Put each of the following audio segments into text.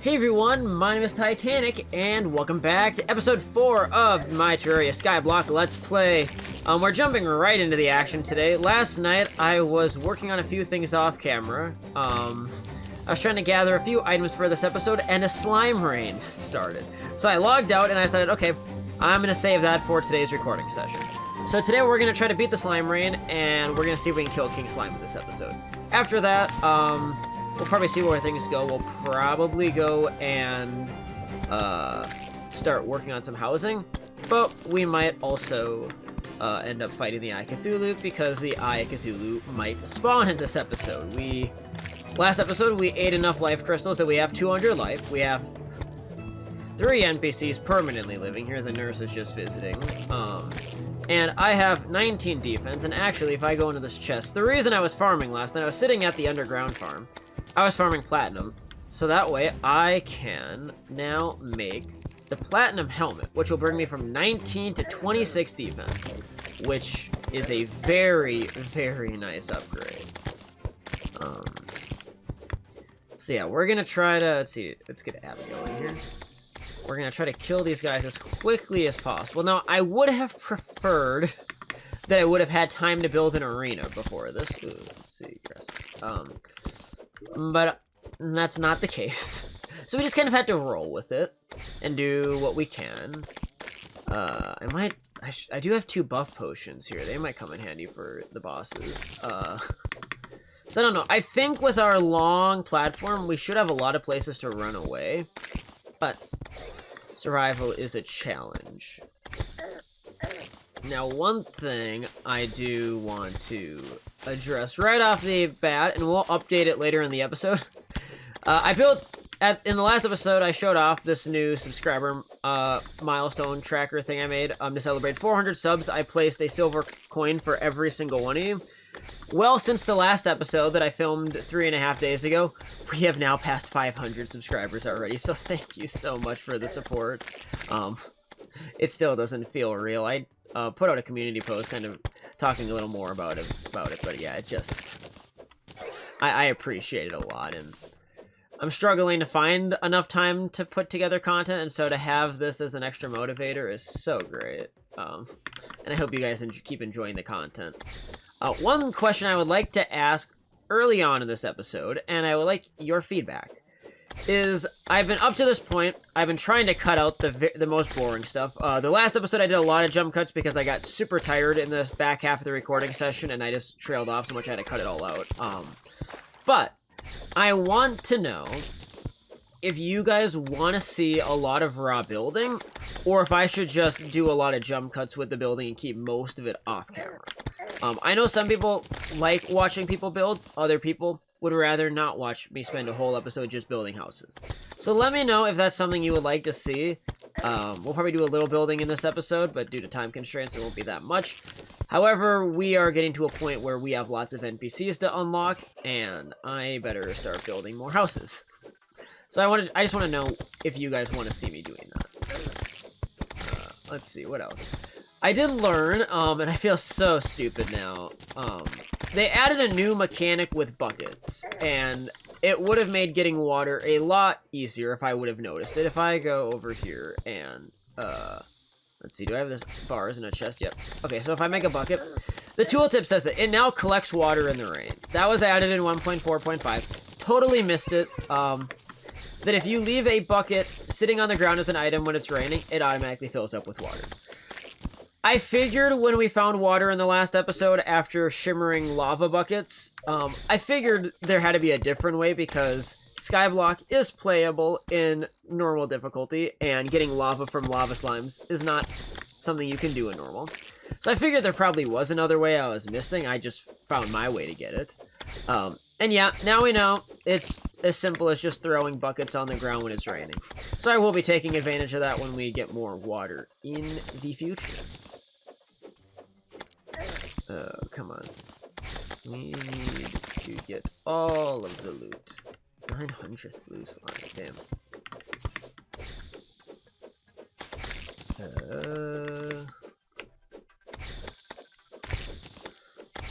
Hey everyone, my name is Titanic, and welcome back to episode 4 of my Terraria Skyblock Let's Play. We're jumping right into the action today. Last night, I was working on a few things off camera. I was trying to gather a few items for this episode, and a slime rain started. So I logged out, and I decided, okay, I'm gonna save that for today's recording session. So today we're gonna try to beat the slime rain, and we're gonna see if we can kill King Slime in this episode. After that, we'll probably see where things go. We'll probably go and start working on some housing, but we might also end up fighting the Eye of Cthulhu, because the Eye of Cthulhu might spawn in this episode. Last episode we ate enough life crystals that we have 200 life. We have 3 NPCs permanently living here. The nurse is just visiting. And I have 19 defense, and actually if I go into this chest, the reason I was farming last night, I was sitting at the underground farm. I was farming platinum, so that way I can now make the platinum helmet, which will bring me from 19 to 26 defense, which is a very, very nice upgrade. So yeah, we're gonna try to, let's get Abigail in here. We're gonna try to kill these guys as quickly as possible. Now, I would have preferred that I would have had time to build an arena before this. Ooh, let's see, but that's not the case. So we just kind of had to roll with it and do what we can. I do have 2 buff potions here. They might come in handy for the bosses. So I don't know. I think with our long platform, we should have a lot of places to run away, but survival is a challenge. Now, one thing I do want to address right off the bat, and we'll update it later in the episode. In the last episode, I showed off this new subscriber milestone tracker thing I made. To celebrate 400 subs, I placed a silver coin for every single one of you. Well, since the last episode that I filmed 3.5 days ago, we have now passed 500 subscribers already, so thank you so much for the support. It still doesn't feel real. I put out a community post kind of talking a little more about it, but yeah, it just... I appreciate it a lot, and I'm struggling to find enough time to put together content, and so to have this as an extra motivator is so great. And I hope you guys keep enjoying the content. One question I would like to ask early on in this episode, and I would like your feedback, is I've been up to this point, I've been trying to cut out the most boring stuff. The last episode I did a lot of jump cuts because I got super tired in the back half of the recording session, and I just trailed off so much I had to cut it all out. But I want to know if you guys want to see a lot of raw building, or if I should just do a lot of jump cuts with the building and keep most of it off camera. I know some people like watching people build, other people would rather not watch me spend a whole episode just building houses. So let me know if that's something you would like to see. We'll probably do a little building in this episode, but due to time constraints, it won't be that much. However, we are getting to a point where we have lots of NPCs to unlock, and I better start building more houses. So I just want to know if you guys want to see me doing that. Let's see, what else? I did learn, and I feel so stupid now, they added a new mechanic with buckets, and it would have made getting water a lot easier if I would have noticed it. If I go over here and, let's see, do I have this bars in a chest? Yep. Okay, so if I make a bucket, the tooltip says that it now collects water in the rain. That was added in 1.4.5. Totally missed it. That if you leave a bucket sitting on the ground as an item when it's raining, it automatically fills up with water. I figured when we found water in the last episode after shimmering lava buckets, I figured there had to be a different way because Skyblock is playable in normal difficulty, and getting lava from lava slimes is not something you can do in normal. So I figured there probably was another way I was missing. I just found my way to get it. And yeah, now we know it's as simple as just throwing buckets on the ground when it's raining. So I will be taking advantage of that when we get more water in the future. Oh, come on. We need to get all of the loot. 900th blue slime, damn.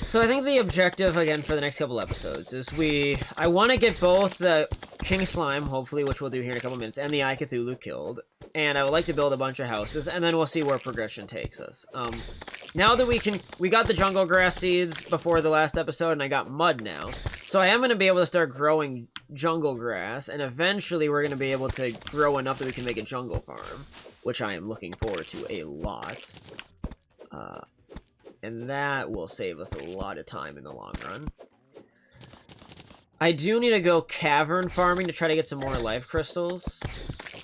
So I think the objective, again, for the next couple episodes is I want to get both the King Slime, hopefully, which we'll do here in a couple minutes, and the Eye Cthulhu killed. And I would like to build a bunch of houses, and then we'll see where progression takes us. Now that we got the jungle grass seeds before the last episode, and I got mud now. So I am going to be able to start growing jungle grass, and eventually we're going to be able to grow enough that we can make a jungle farm, which I am looking forward to a lot. And that will save us a lot of time in the long run. I do need to go cavern farming to try to get some more life crystals.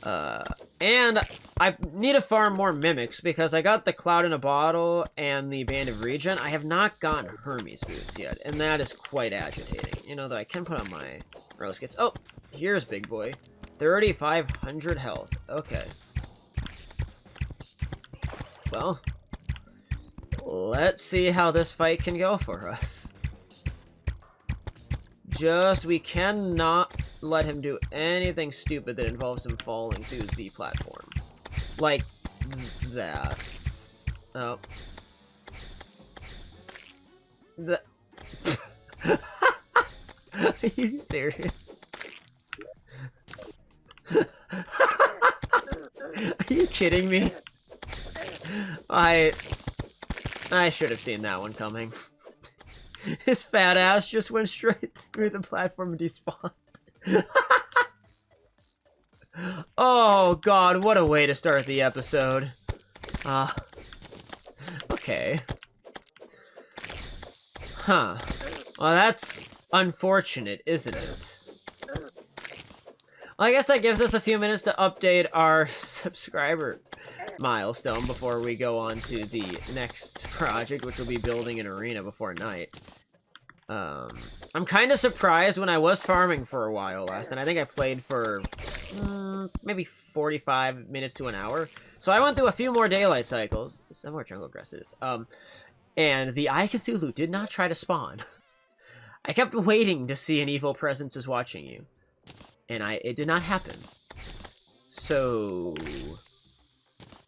And I need to farm more mimics because I got the Cloud in a Bottle and the Band of Regen. I have not gotten Hermes boots yet, and that is quite agitating. You know, though I can put on my rose kits. Oh, here's big boy. 3,500 health. Okay. Well, let's see how this fight can go for us. We cannot let him do anything stupid that involves him falling through the platform. Like that. Oh. Are you serious? Are you kidding me? I should have seen that one coming. His fat ass just went straight through the platform and despawned. Oh god, what a way to start the episode. Okay. Huh. Well, that's unfortunate, isn't it? Well, I guess that gives us a few minutes to update our subscriber milestone before we go on to the next project, which will be building an arena before night. I'm kind of surprised when I was farming for a while last, and I think I played for maybe 45 minutes to an hour. So I went through a few more daylight cycles. Some more jungle grasses. And the Eye Cthulhu did not try to spawn. I kept waiting to see an evil presence is watching you, and it did not happen. So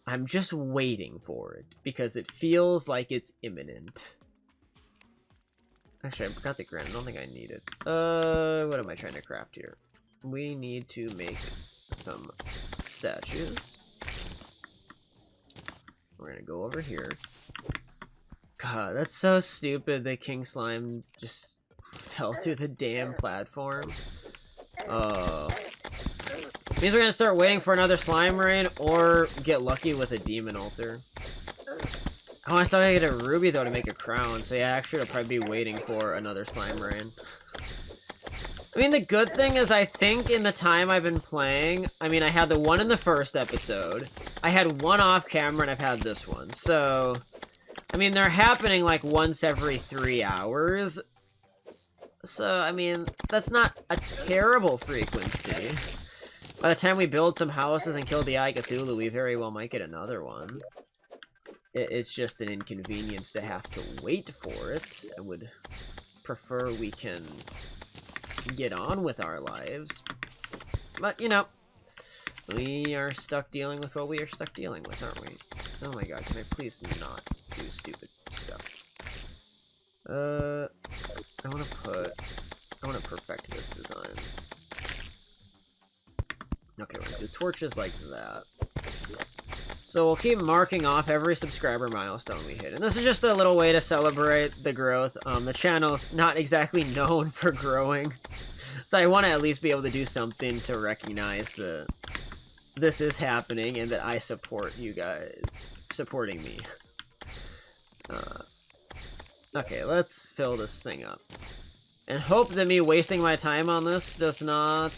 I'm just waiting for it because it feels like it's imminent. Actually, I forgot the granite. I don't think I need it. What am I trying to craft here? We need to make some statues. We're gonna go over here. God, that's so stupid that King Slime just fell through the damn platform. Oh. Means we're gonna start waiting for another slime rain or get lucky with a demon altar. Oh, I still gotta get a ruby though to make a crown, so yeah, actually I'll probably be waiting for another slime rain. I mean, the good thing is I think in the time I've been playing, I mean, I had the one in the first episode, I had one off camera, and I've had this one. So, I mean, they're happening like once every 3 hours. So, I mean, that's not a terrible frequency. By the time we build some houses and kill the Eye Cthulhu, we very well might get another one. It's just an inconvenience to have to wait for it. I would prefer we can get on with our lives. But, you know, we are stuck dealing with what we are stuck dealing with, aren't we? Oh my god, can I please not do stupid stuff? I wanna perfect this design. Okay, we're gonna do torches like that. So we'll keep marking off every subscriber milestone we hit. And this is just a little way to celebrate the growth. The channel's not exactly known for growing. So I want to at least be able to do something to recognize that this is happening and that I support you guys supporting me. Okay, let's fill this thing up. And hope that me wasting my time on this does not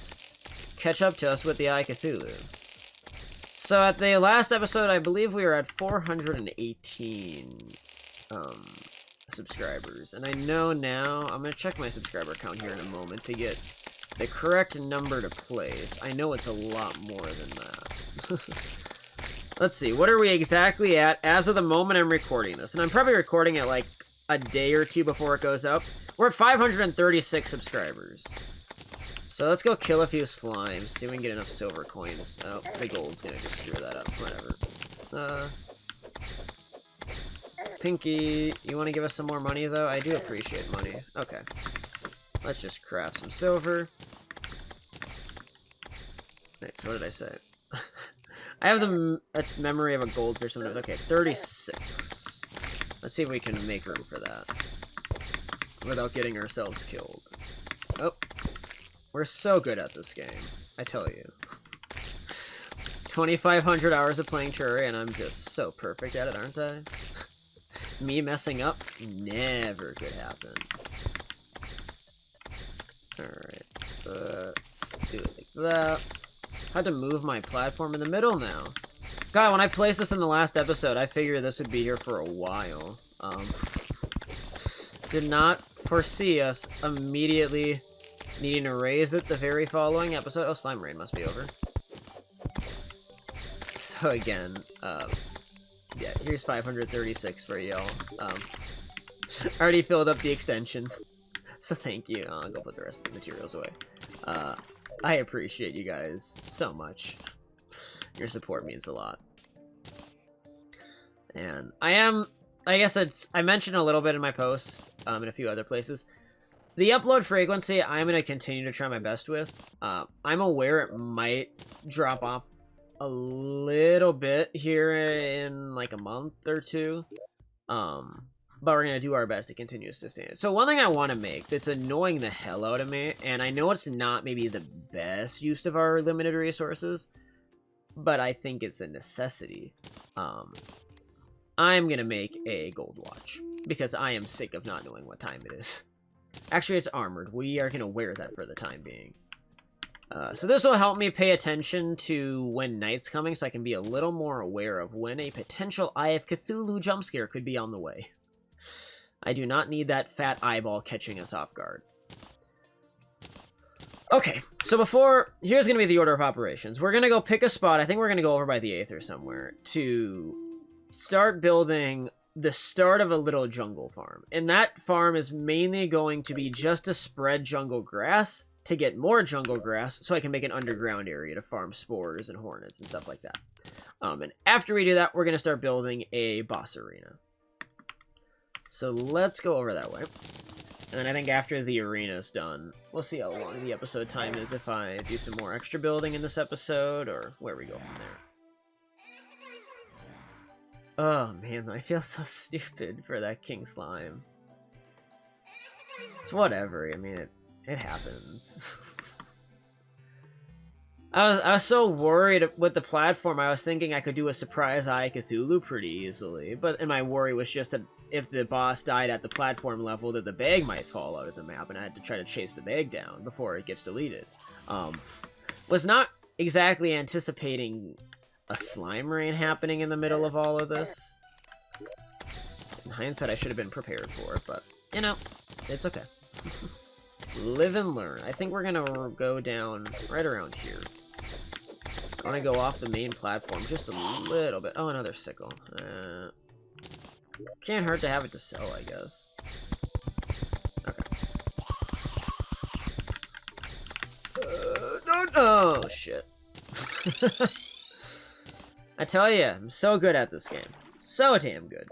catch up to us with the Eye Cthulhu. So at the last episode, I believe we were at 418 subscribers. And I know now, I'm going to check my subscriber count here in a moment to get the correct number to place. I know it's a lot more than that. Let's see, what are we exactly at as of the moment I'm recording this? And I'm probably recording it like a day or two before it goes up. We're at 536 subscribers. So let's go kill a few slimes, see if we can get enough silver coins. Oh, the gold's gonna just screw that up, whatever. Pinky, you wanna give us some more money though? I do appreciate money. Okay. Let's just craft some silver. Wait, so what did I say? I have the memory of a goldfish. Okay, 36. Let's see if we can make room for that without getting ourselves killed. Oh, we're so good at this game, I tell you. 2,500 hours of playing Terraria, and I'm just so perfect at it, aren't I? Me messing up never could happen. Alright, let's do it like that. I had to move my platform in the middle now. God, when I placed this in the last episode, I figured this would be here for a while. Did not foresee us immediately needing to raise it the very following episode. Oh, slime rain must be over. So again, yeah, here's 536 for y'all. Already filled up the extension, so thank you. I'll go put the rest of the materials away. I appreciate you guys so much. Your support means a lot. And I guess I mentioned a little bit in my posts, in a few other places. The upload frequency, I'm going to continue to try my best with. I'm aware it might drop off a little bit here in like a month or two. But we're going to do our best to continue to sustain it. So one thing I want to make that's annoying the hell out of me, and I know it's not maybe the best use of our limited resources, but I think it's a necessity. I'm going to make a gold watch, because I am sick of not knowing what time it is. Actually, it's armored. We are going to wear that for the time being. So this will help me pay attention to when night's coming, so I can be a little more aware of when a potential Eye of Cthulhu jump scare could be on the way. I do not need that fat eyeball catching us off guard. Okay, so here's going to be the order of operations. We're going to go pick a spot. I think we're going to go over by the Aether somewhere to start building the start of a little jungle farm. And that farm is mainly going to be just to spread jungle grass to get more jungle grass so I can make an underground area to farm spores and hornets and stuff like that. And after we do that, we're going to start building a boss arena. So let's go over that way. And I think after the arena's done, we'll see how long the episode time is if I do some more extra building in this episode or where we go from there. Oh man, I feel so stupid for that king slime. It's whatever, I mean, it happens. I was so worried with the platform, I was thinking I could do a surprise Eye Cthulhu pretty easily, and my worry was just that if the boss died at the platform level, that the bag might fall out of the map, and I had to try to chase the bag down before it gets deleted. Was not exactly anticipating a slime rain happening in the middle of all of this. In hindsight, I should have been prepared for it, but, you know, it's okay. Live and learn. I think we're gonna go down right around here. I want to go off the main platform just a little bit. Oh, another sickle. Can't hurt to have it to sell, I guess. Okay. No, oh, shit. I tell you, I'm so good at this game. So damn good.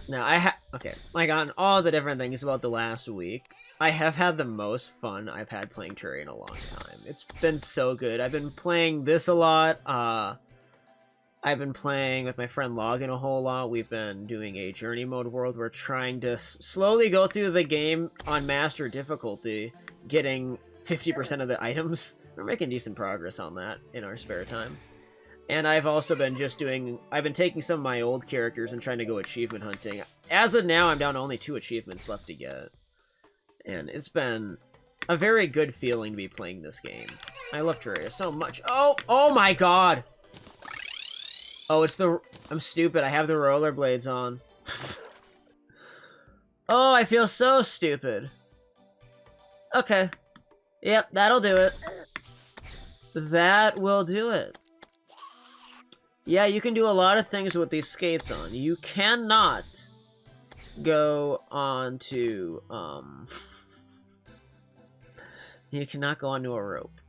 Now, okay, like on all the different things about the last week, I have had the most fun I've had playing Terraria in a long time. It's been so good. I've been playing this a lot. I've been playing with my friend Logan a whole lot. We've been doing a journey mode world. We're trying to slowly go through the game on master difficulty, getting 50% of the items. We're making decent progress on that in our spare time. And I've also been I've been taking some of my old characters and trying to go achievement hunting. As of now, I'm down to only 2 achievements left to get. And it's been a very good feeling to be playing this game. I love Terraria so much. Oh my god! Oh, I'm stupid, I have the rollerblades on. Oh, I feel so stupid. Okay. Yep, that'll do it. That will do it. Yeah, you can do a lot of things with these skates on. You cannot go on to, you cannot go onto a rope.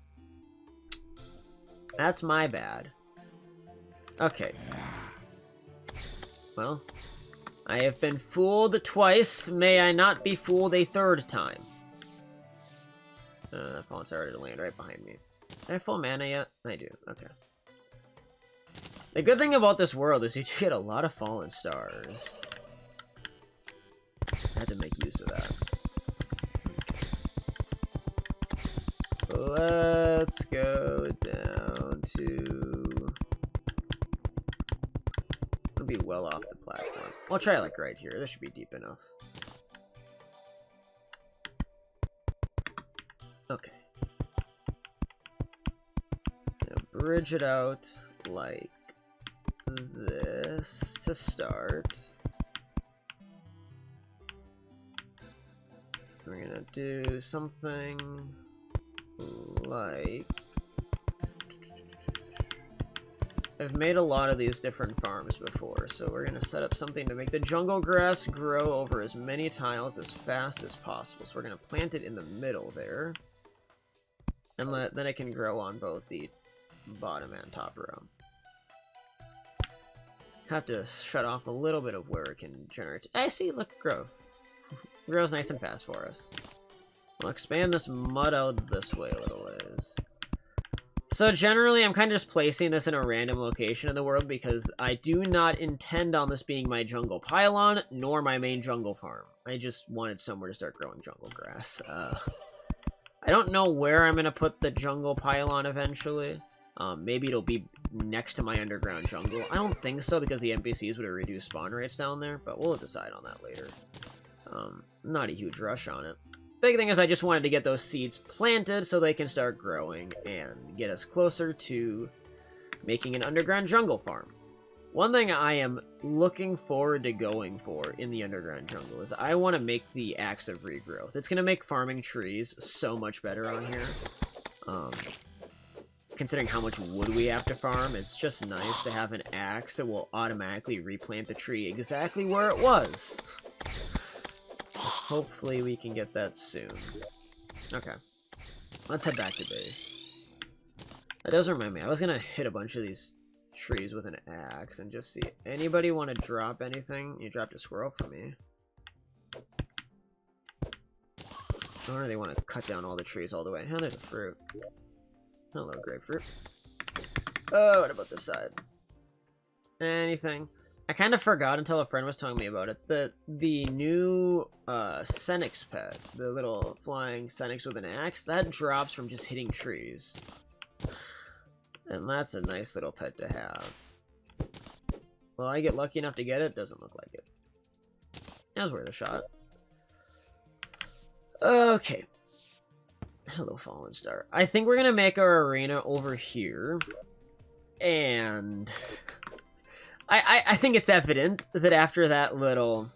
That's my bad. Okay. Well, I have been fooled twice. May I not be fooled a third time. Fallen Star ready to land right behind me. Do I have full mana yet? I do. Okay. The good thing about this world is you get a lot of fallen stars. I had to make use of that. Let's go down to... I'll be well off the platform. I'll try like right here. This should be deep enough. Okay. Now bridge it out like this to start. We're gonna do something like... I've made a lot of these different farms before, so we're gonna set up something to make the jungle grass grow over as many tiles as fast as possible. So we're gonna plant it in the middle there, and then it can grow on both the bottom and top row. Have to shut off a little bit of where it can generate. I see, look, grow. Grows nice and fast for us. We'll expand this mud out this way a little ways. So generally, I'm kind of just placing this in a random location in the world because I do not intend on this being my jungle pylon, nor my main jungle farm. I just wanted somewhere to start growing jungle grass. I don't know where I'm going to put the jungle pylon eventually. Maybe it'll be next to my underground jungle. I don't think so because the NPCs would have reduced spawn rates down there, but we'll decide on that later. Not a huge rush on it. Big thing is I just wanted to get those seeds planted so they can start growing and get us closer to making an underground jungle farm. One thing I am looking forward to going for in the underground jungle is I want to make the Axe of Regrowth. It's going to make farming trees so much better on here. Considering how much wood we have to farm, it's just nice to have an axe that will automatically replant the tree exactly where it was. Hopefully we can get that soon. Okay. Let's head back to base. That does remind me, I was gonna hit a bunch of these trees with an axe and just see. Anybody want to drop anything? You dropped a squirrel for me. Or they want to cut down all the trees all the way. Oh, there's a fruit. Hello, grapefruit. Oh, what about this side? Anything? I kind of forgot until a friend was telling me about it. The new Senix pet, the little flying Senix with an axe, that drops from just hitting trees. And that's a nice little pet to have. Will I get lucky enough to get it? Doesn't look like it. That was worth a shot. Okay. Hello, Fallen Star. I think we're gonna make our arena over here. And... I think it's evident that after that little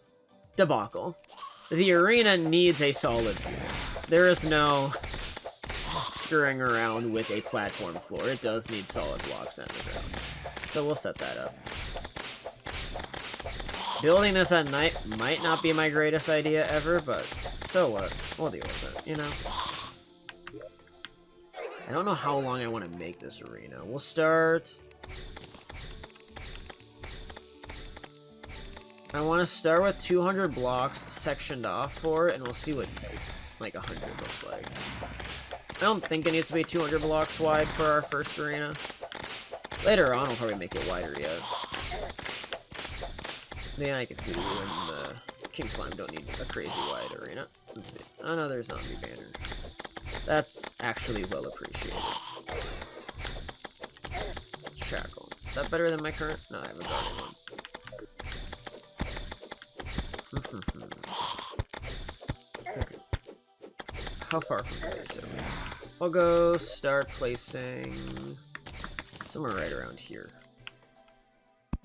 debacle, the arena needs a solid floor. There is no screwing around with a platform floor. It does need solid blocks on the ground. So we'll set that up. Building this at night might not be my greatest idea ever, but so what? We'll deal with it, you know? I don't know how long I want to make this arena. We'll start... I want to start with 200 blocks sectioned off for it, and we'll see what, like, 100 looks like. I don't think it needs to be 200 blocks wide for our first arena. Later on, we'll probably make it wider yet. The Cthulhu and the King Slime don't need a crazy wide arena. Let's see. Another zombie banner. That's actually well appreciated. Shackle. Is that better than my current? No, I have a guarded one. Okay. How far from base are we? We'll go start placing somewhere right around here.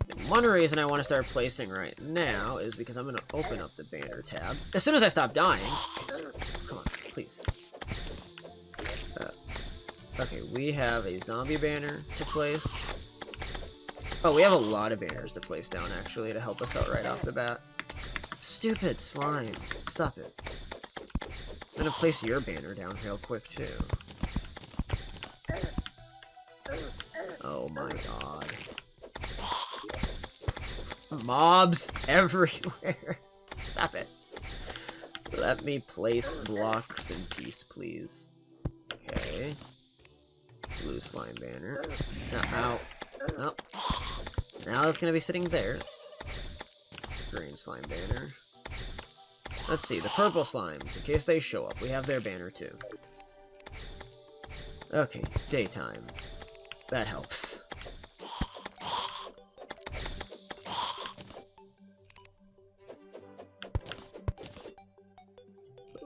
And one reason I want to start placing right now is because I'm going to open up the banner tab. As soon as I stop dying... Come on, please. Okay, we have a zombie banner to place. Oh, we have a lot of banners to place down, actually, to help us out right off the bat. Stupid slime. Stop it. I'm gonna place your banner down real quick, too. Oh my god. Mobs everywhere. Stop it. Let me place blocks in peace, please. Okay. Blue slime banner. Ow. Oh. Now that's gonna be sitting there. Green slime banner. Let's see, the purple slimes, in case they show up. We have their banner too. Okay, daytime. That helps.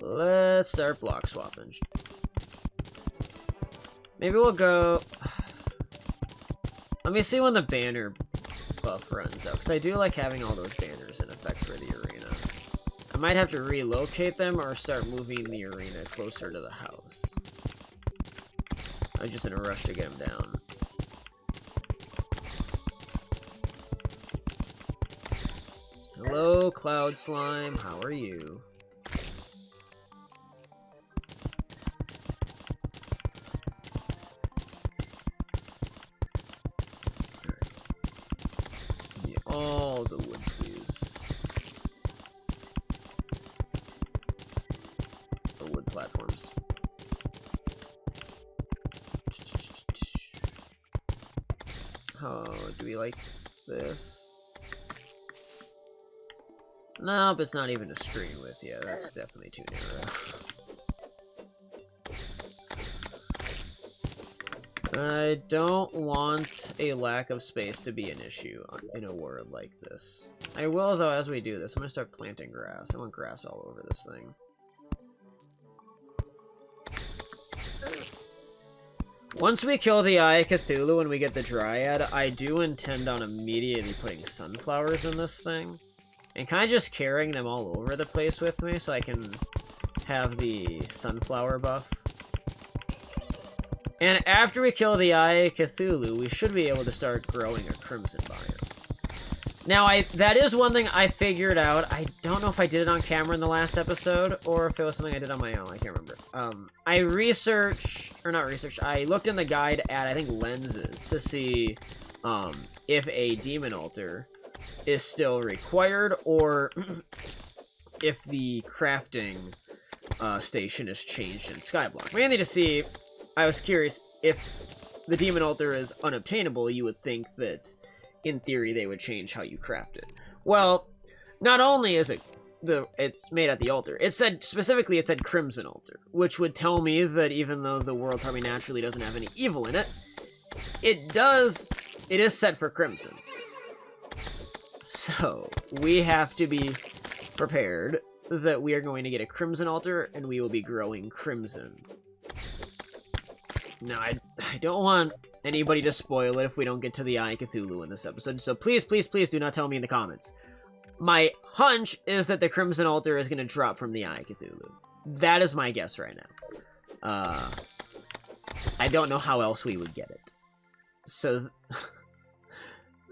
Let's start block swapping. Maybe we'll go... Let me see when the banner buff runs out, because I do like having all those banners in effect for the arena. I might have to relocate them or start moving the arena closer to the house. I'm just in a rush to get them down. Hello, Cloud Slime. How are you? All the wood, please. The wood platforms. Oh, do we like this? Nope, it's not even a screen width. Yeah, that's definitely too narrow. I don't want a lack of space to be an issue in a world like this. I will, though, as we do this. I'm gonna start planting grass. I want grass all over this thing. Once we kill the Eye of Cthulhu and we get the Dryad, I do intend on immediately putting sunflowers in this thing. And kind of just carrying them all over the place with me so I can have the sunflower buff. And after we kill the Eye of Cthulhu, we should be able to start growing a crimson biome. Now, that is one thing I figured out. I don't know if I did it on camera in the last episode, or if it was something I did on my own. I can't remember. I looked in the guide at, I think, lenses to see if a demon altar is still required, or if the crafting station is changed in Skyblock. Mainly to see, I was curious, if the demon altar is unobtainable, you would think that in theory they would change how you craft it. Well, not only is it's made at the altar, it said crimson altar, which would tell me that even though the world probably naturally doesn't have any evil in it, it is set for crimson. So we have to be prepared that we are going to get a crimson altar and we will be growing crimson. Now, I don't want anybody to spoil it if we don't get to the Eye of Cthulhu in this episode, so please, please, please do not tell me in the comments. My hunch is that the Crimson Altar is going to drop from the Eye of Cthulhu. That is my guess right now. I don't know how else we would get it. So,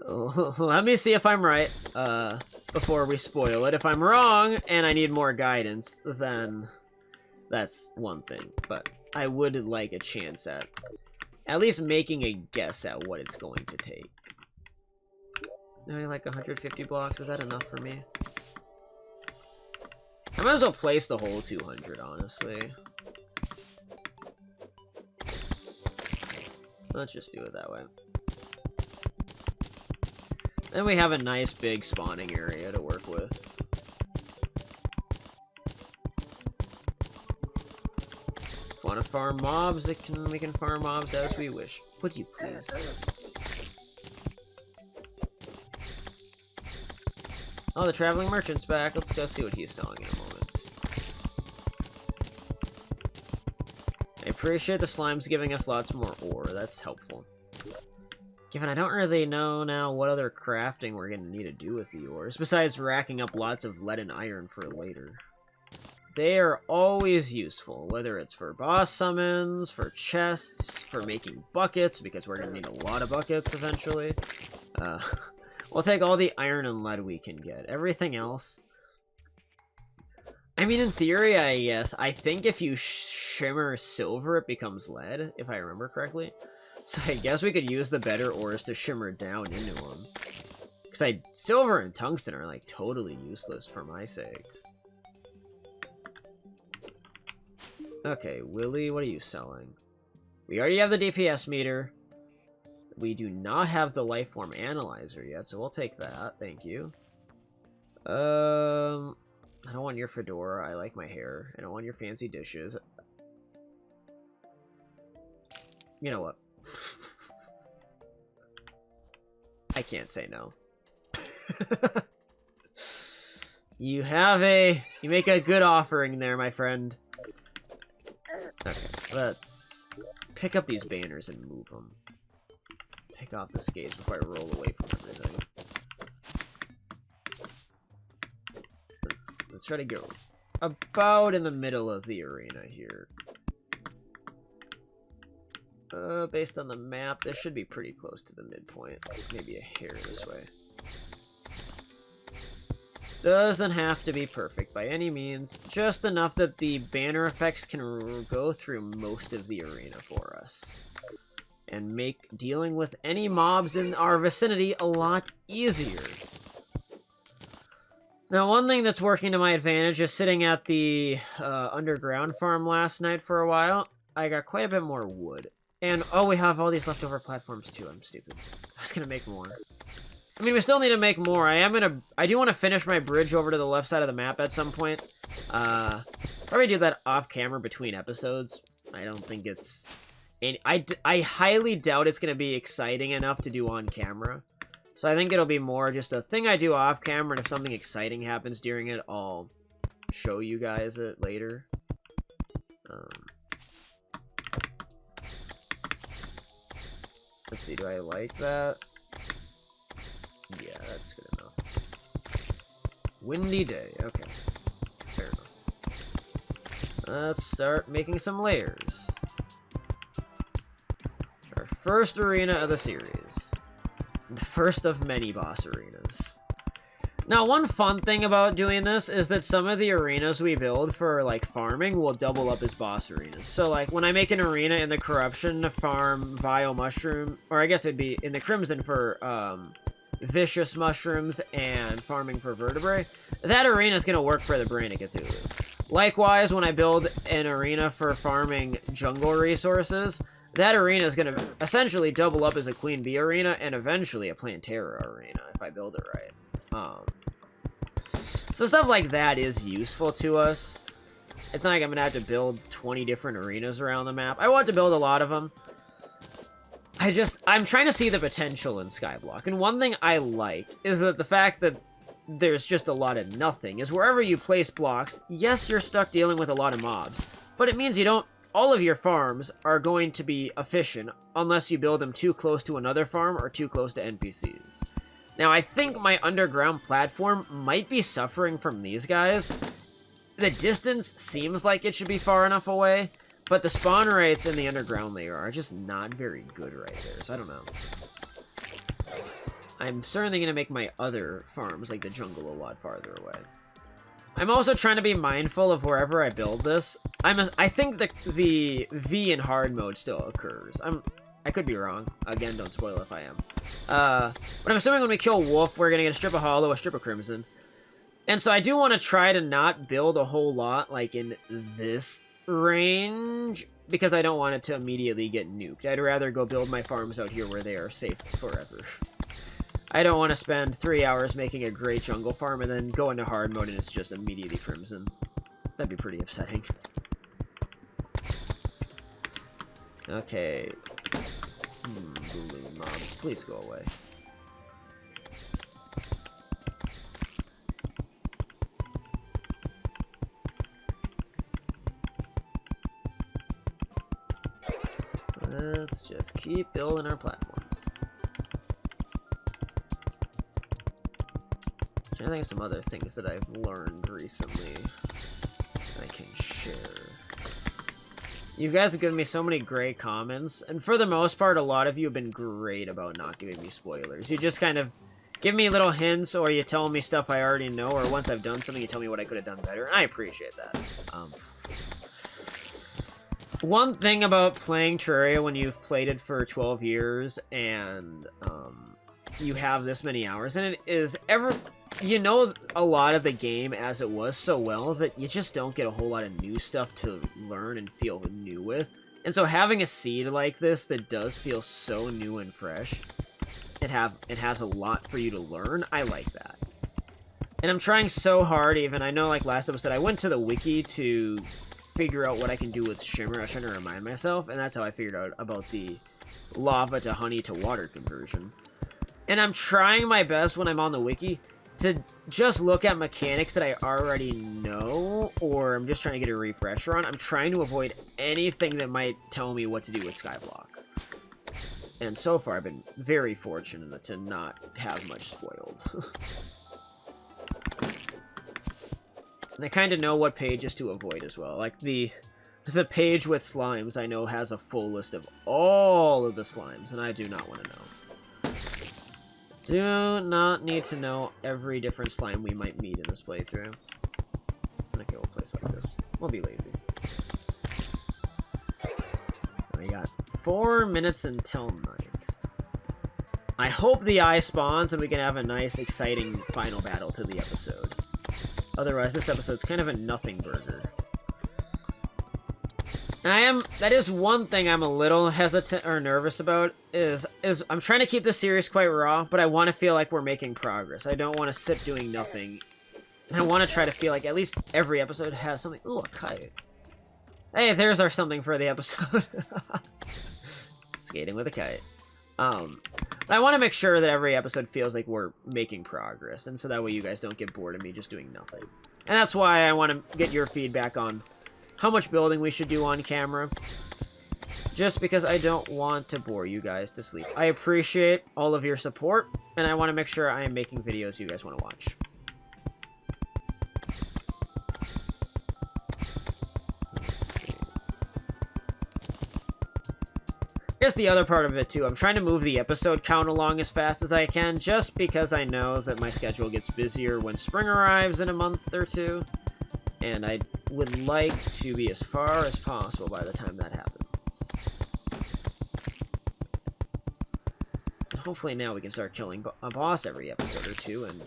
let me see if I'm right before we spoil it. If I'm wrong and I need more guidance, then that's one thing, but I would like a chance at least making a guess at what it's going to take. Like 150 blocks, is that enough for me? I might as well place the whole 200, honestly. Let's just do it that way. Then we have a nice big spawning area to work with. Want to farm mobs? We can farm mobs as we wish. Would you please? Oh, the traveling merchant's back. Let's go see what he's selling in a moment. I appreciate the slimes giving us lots more ore. That's helpful. Given I don't really know now what other crafting we're going to need to do with the ores, besides racking up lots of lead and iron for later. They are always useful, whether it's for boss summons, for chests, for making buckets, because we're going to need a lot of buckets eventually. We'll take all the iron and lead we can get. Everything else... I mean, in theory, I guess, I think if you shimmer silver, it becomes lead, if I remember correctly. So I guess we could use the better ores to shimmer down into them. Because silver and tungsten are, like, totally useless for my sake. Okay, Willie, what are you selling? We already have the DPS meter. We do not have the life form analyzer yet, so we'll take that. Thank you. I don't want your fedora. I like my hair. I don't want your fancy dishes. You know what? I can't say no. You make a good offering there, my friend. Okay, let's pick up these banners and move them. Take off the skates before I roll away from everything. Let's try to go about in the middle of the arena here. Based on the map, this should be pretty close to the midpoint. Maybe a hair this way. Doesn't have to be perfect by any means. Just enough that the banner effects can go through most of the arena for us. And make dealing with any mobs in our vicinity a lot easier. Now, one thing that's working to my advantage is sitting at the underground farm last night for a while. I got quite a bit more wood. And, oh, we have all these leftover platforms too. I'm stupid. I was gonna make more. I mean, we still need to make more. I do want to finish my bridge over to the left side of the map at some point. Probably do that off camera between episodes. I don't think it's... And I highly doubt it's going to be exciting enough to do on camera. So I think it'll be more just a thing I do off camera, and if something exciting happens during it, I'll show you guys it later. Let's see, do I like that? Yeah, that's good enough. Windy day, okay. Fair enough. Let's start making some layers. Our first arena of the series. The first of many boss arenas. Now, one fun thing about doing this is that some of the arenas we build for, like, farming will double up as boss arenas. So, like, when I make an arena in the Corruption to farm Vile Mushroom, or I guess it'd be in the Crimson for, Vicious Mushrooms and farming for Vertebrae, that arena is going to work for the Brain of Cthulhu. Likewise, when I build an arena for farming jungle resources, that arena is going to essentially double up as a Queen Bee arena and eventually a Plantera arena if I build it right. So stuff like that is useful to us. It's not like I'm going to have to build 20 different arenas around the map. I want to build a lot of them. I'm trying to see the potential in Skyblock. And one thing I like is that the fact that there's just a lot of nothing is wherever you place blocks, yes, you're stuck dealing with a lot of mobs, but it means all of your farms are going to be efficient unless you build them too close to another farm or too close to NPCs. Now, I think my underground platform might be suffering from these guys. The distance seems like it should be far enough away, but the spawn rates in the underground layer are just not very good right there, so I don't know. I'm certainly going to make my other farms, like the jungle, a lot farther away. I'm also trying to be mindful of wherever I build this. I think the V in hard mode still occurs. I could be wrong. Again, don't spoil if I am. But I'm assuming when we kill Wolf, we're going to get a strip of Hollow, a strip of Crimson. And so I do want to try to not build a whole lot, like, in this range, because I don't want it to immediately get nuked. I'd rather go build my farms out here where they are safe forever. I don't want to spend 3 hours making a great jungle farm and then go into hard mode and it's just immediately Crimson. That'd be pretty upsetting. Okay. Balloon mobs, please go away. Let's just keep building our platforms. I think some other things that I've learned recently I can share. You guys have given me so many great comments, and for the most part, a lot of you have been great about not giving me spoilers. You just kind of give me little hints, or you tell me stuff I already know, or once I've done something, you tell me what I could have done better, and I appreciate that. One thing about playing Terraria when you've played it for 12 years, and you have this many hours in it, is you know a lot of the game as it was so well that you just don't get a whole lot of new stuff to learn and feel new with. And so having a seed like this that does feel so new and fresh, it has a lot for you to learn, I like that. And I'm trying so hard, even, I know like last episode, I went to the wiki to figure out what I can do with shimmer. I was trying to remind myself, and that's how I figured out about the lava to honey to water conversion. And I'm trying my best when I'm on the wiki to just look at mechanics that I already know, or I'm just trying to get a refresher on. I'm trying to avoid anything that might tell me what to do with Skyblock. And so far, I've been very fortunate to not have much spoiled. And I kind of know what pages to avoid as well. Like the page with slimes, I know has a full list of all of the slimes, and I do not want to know. Do not need to know every different slime we might meet in this playthrough. Okay, we'll place like this. We'll be lazy. We got 4 minutes until night. I hope the eye spawns and we can have a nice, exciting final battle to the episode. Otherwise, this episode's kind of a nothing burger. That is one thing I'm a little hesitant or nervous about, is I'm trying to keep this series quite raw, but I want to feel like we're making progress. I don't want to sit doing nothing. And I want to try to feel like at least every episode has something. Ooh, a kite. Hey, there's our something for the episode. Skating with a kite. I want to make sure that every episode feels like we're making progress, and so that way you guys don't get bored of me just doing nothing. And that's why I want to get your feedback on how much building we should do on camera. Just because I don't want to bore you guys to sleep. I appreciate all of your support, and I want to make sure I am making videos you guys want to watch. Here's the other part of it, too. I'm trying to move the episode count along as fast as I can, just because I know that my schedule gets busier when spring arrives in a month or two. And I would like to be as far as possible by the time that happens. And hopefully now we can start killing a boss every episode or two and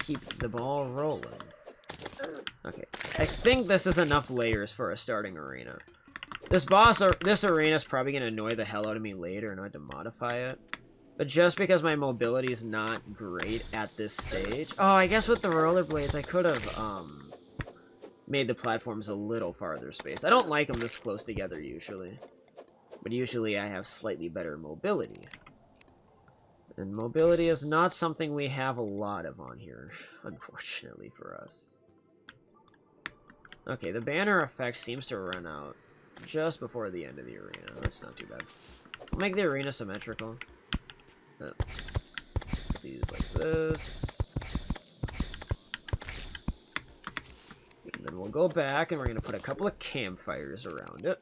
keep the ball rolling. Okay, I think this is enough layers for a starting arena. This arena is probably going to annoy the hell out of me later, and I have to modify it. But just because my mobility is not great at this stage... Oh, I guess with the rollerblades, I could have, made the platforms a little farther spaced. I don't like them this close together, usually. But usually I have slightly better mobility. And mobility is not something we have a lot of on here, unfortunately for us. Okay, the banner effect seems to run out just before the end of the arena. That's not too bad. We'll make the arena symmetrical. Put these like this. And then we'll go back and we're going to put a couple of campfires around it.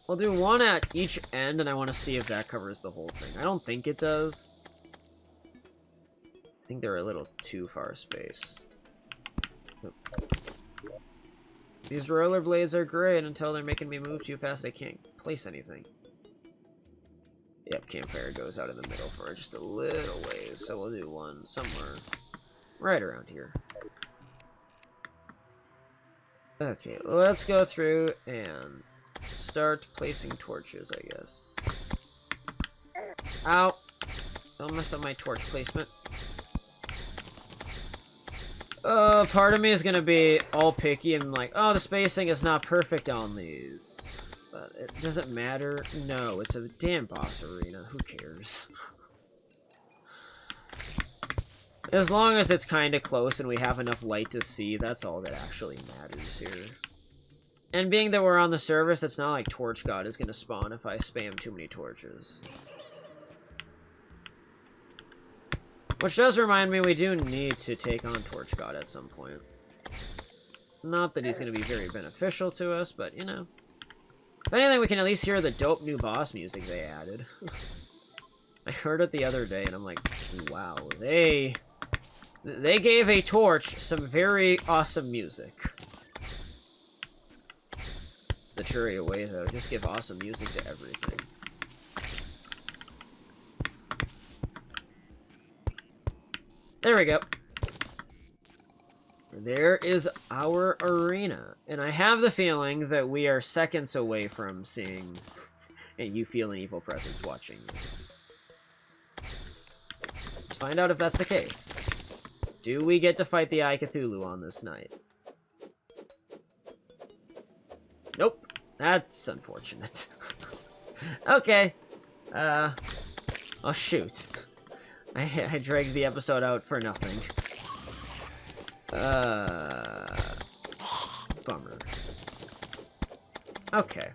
We'll do one at each end, and I want to see if that covers the whole thing. I don't think it does. I think they're a little too far spaced. These rollerblades are great until they're making me move too fast. I can't place anything. Yep, campfire goes out in the middle for just a little ways. So we'll do one somewhere right around here. Okay, let's go through and start placing torches, I guess. Ow! Don't mess up my torch placement. Part of me is gonna be all picky and like, oh, the spacing is not perfect on these. But it doesn't matter. No, it's a damn boss arena. Who cares? As long as it's kind of close and we have enough light to see, that's all that actually matters here. And being that we're on the service, it's not like Torch God is gonna spawn if I spam too many torches. Which does remind me we do need to take on Torch God at some point. Not that he's going to be very beneficial to us, but, you know. If anything, we can at least hear the dope new boss music they added. I heard it the other day, and I'm like, wow, they gave a Torch some very awesome music. It's the Terraria way, though. Just give awesome music to everything. There we go. There is our arena. And I have the feeling that we are seconds away from seeing you feel an evil presence watching you. Let's find out if that's the case. Do we get to fight the Eye Cthulhu on this night? Nope. That's unfortunate. Okay. Oh, shoot. I dragged the episode out for nothing. Bummer. Okay.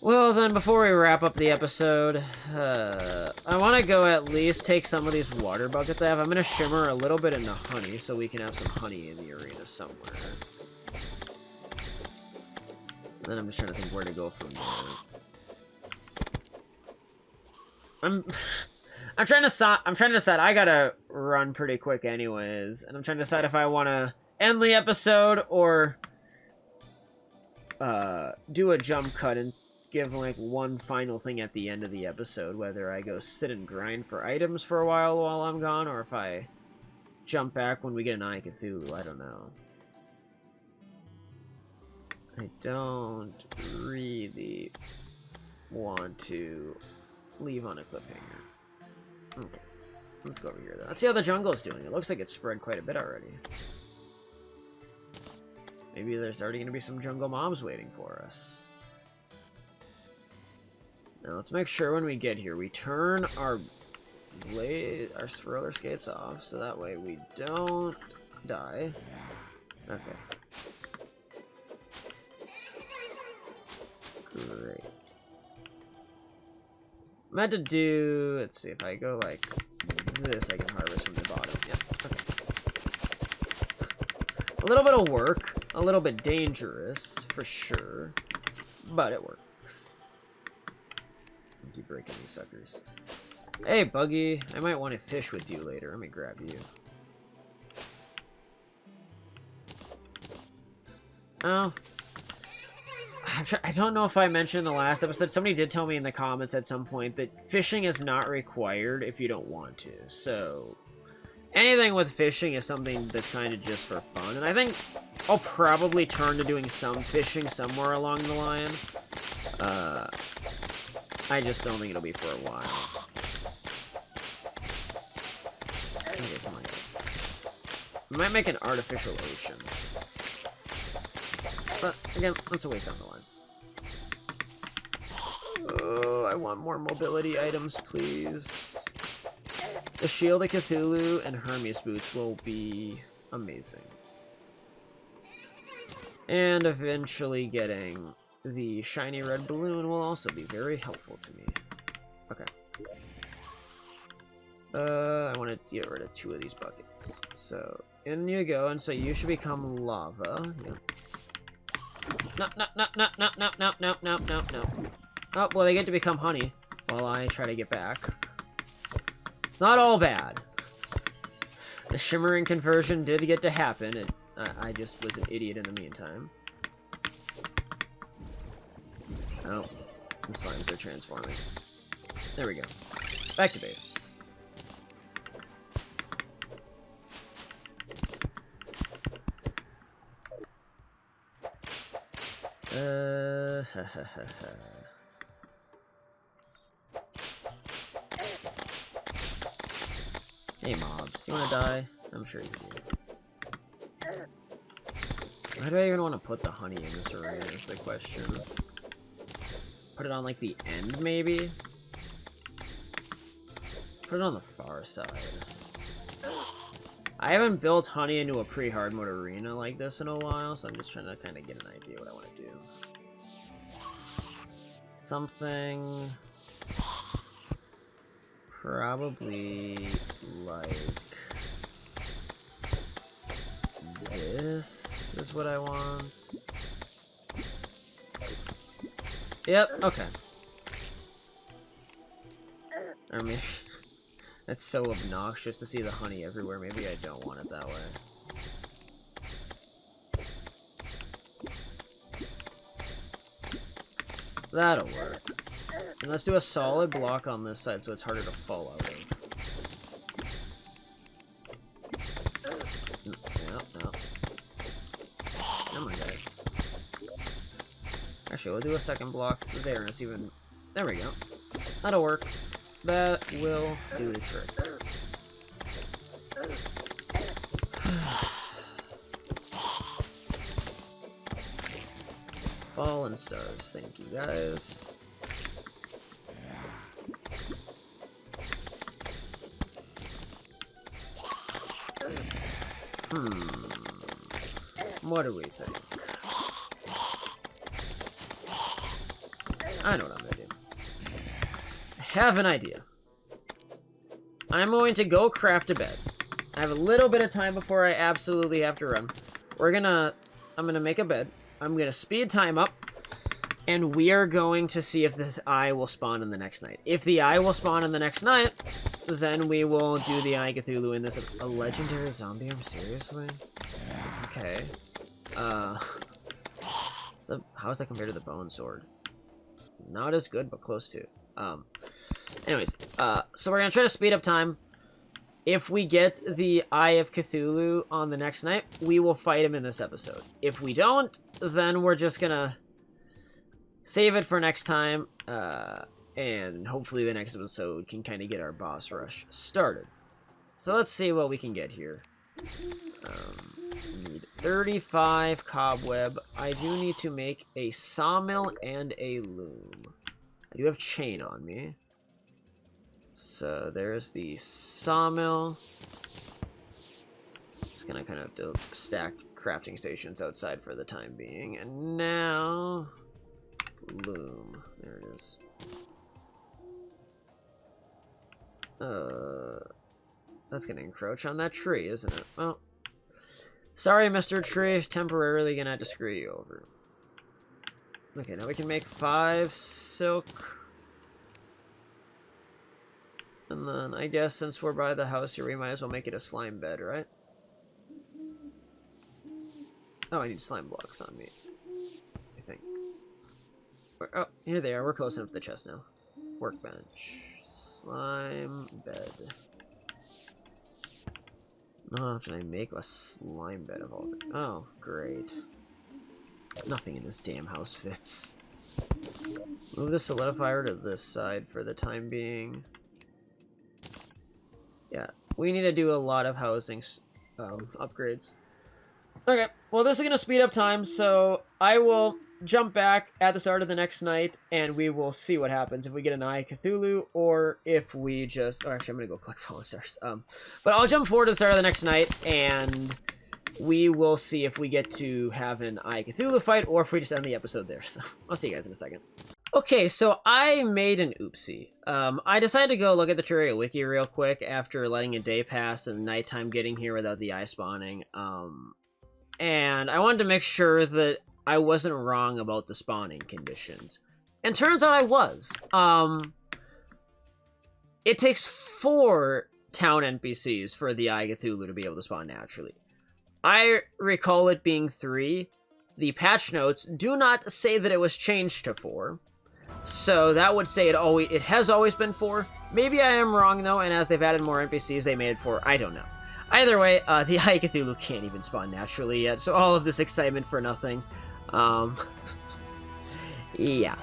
Well, then, before we wrap up the episode, I want to go at least take some of these water buckets I have. I'm going to shimmer a little bit into honey so we can have some honey in the arena somewhere. And then I'm just trying to think where to go from there. I'm trying to decide. I gotta run pretty quick anyways, and I'm trying to decide if I want to end the episode or do a jump cut and give like one final thing at the end of the episode, whether I go sit and grind for items for a while I'm gone, or if I jump back when we get an Eye Cthulhu. I don't know. I don't really want to leave on a cliffhanger. Okay, let's go over here though. Let's see how the jungle's doing. It looks like it's spread quite a bit already. Maybe there's already going to be some jungle mobs waiting for us. Now let's make sure when we get here we turn our roller skates off so that way we don't die. Okay. Great. I'm meant to do, let's see, if I go like this, I can harvest from the bottom. Yeah, okay. A little bit of work, a little bit dangerous, for sure, but it works. I'll keep breaking these suckers. Hey, Buggy, I might want to fish with you later. Let me grab you. Oh. I don't know if I mentioned in the last episode, somebody did tell me in the comments at some point that fishing is not required if you don't want to. So, anything with fishing is something that's kind of just for fun. And I think I'll probably turn to doing some fishing somewhere along the line. I just don't think it'll be for a while. Okay, come on, guys. We might make an artificial ocean. But, again, that's a ways down the line. Oh, I want more mobility items, please. The Shield of Cthulhu and Hermes boots will be amazing. And eventually getting the shiny red balloon will also be very helpful to me. Okay. I want to get rid of 2 of these buckets. So, in you go, and so you should become lava. Yeah. No. Oh, well, they get to become honey while I try to get back. It's not all bad. The shimmering conversion did get to happen. I just was an idiot in the meantime. Oh, the slimes are transforming. There we go. Back to base. Hey, mobs. You wanna die? I'm sure you do. Why do I even want to put the honey in this arena is the question. Put it on, like, the end, maybe? Put it on the far side. I haven't built honey into a pre-hard mode arena like this in a while, so I'm just trying to kind of get an idea what I want to do. Something... probably like this is what I want. Yep, okay. I mean, it's so obnoxious to see the honey everywhere. Maybe I don't want it that way. That'll work. And let's do a solid block on this side so it's harder to fall out of. Actually, we'll do a second block there, and it's even... There we go. That'll work. That will do the trick. Fallen stars, thank you guys. What do we think? I know what I'm gonna do. I have an idea. I'm going to go craft a bed. I have a little bit of time before I absolutely have to run. I'm gonna make a bed. I'm gonna speed time up, and we are going to see if this eye will spawn in the next night. If the eye will spawn in the next night, then we will do the Eye Cthulhu in this. A legendary zombie? Seriously? Okay. So how is that compared to the bone sword? Not as good, but close to. Anyways, so we're gonna try to speed up time. If we get the Eye of Cthulhu on the next night, we will fight him in this episode. If we don't, then we're just gonna save it for next time, and hopefully the next episode can kind of get our boss rush started. So let's see what we can get here. We need 35 cobweb. I do need to make a sawmill and a loom. I do have chain on me. So there's the sawmill. Just gonna kind of have to stack crafting stations outside for the time being. And now, loom. There it is. That's gonna encroach on that tree, isn't it? Well, sorry, Mr. Tree. Temporarily gonna have to screw you over. Okay, now we can make 5 silk. And then, I guess since we're by the house here, we might as well make it a slime bed, right? Oh, I need slime blocks on me, I think. Oh, here they are. We're close enough to the chest now. Workbench. Slime bed. Not often I make a slime bed of all the... Oh, great. Nothing in this damn house fits. Move the solidifier to this side for the time being. Yeah, we need to do a lot of housing upgrades. Okay, well this is going to speed up time, so I will jump back at the start of the next night, and we will see what happens if we get an Eye Cthulhu, or if we just... Oh, actually, I'm going to go collect fallen stars. But I'll jump forward to the start of the next night, and we will see if we get to have an Eye Cthulhu fight, or if we just end the episode there. So I'll see you guys in a second. Okay, so I made an oopsie. I decided to go look at the Terraria wiki real quick after letting a day pass and nighttime getting here without the eye spawning. And I wanted to make sure that I wasn't wrong about the spawning conditions. And turns out I was. It takes 4 town NPCs for the Eye Cthulhu to be able to spawn naturally. I recall it being 3. The patch notes do not say that it was changed to 4. So that would say it has always been 4. Maybe I am wrong though, and as they've added more NPCs, they made it 4. I don't know. Either way, the Eye Cthulhu can't even spawn naturally yet, so all of this excitement for nothing. Yeah.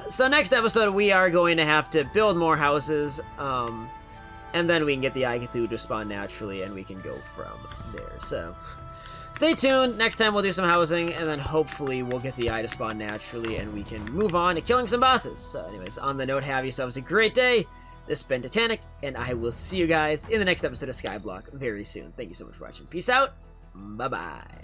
So next episode, we are going to have to build more houses, and then we can get the Eye Cthulhu to spawn naturally, and we can go from there. So stay tuned. Next time we'll do some housing, and then hopefully we'll get the eye to spawn naturally, and we can move on to killing some bosses. So anyways, on the note, have yourselves a great day. This has been Titanic, and I will see you guys in the next episode of Skyblock very soon. Thank you so much for watching. Peace out. Bye-bye.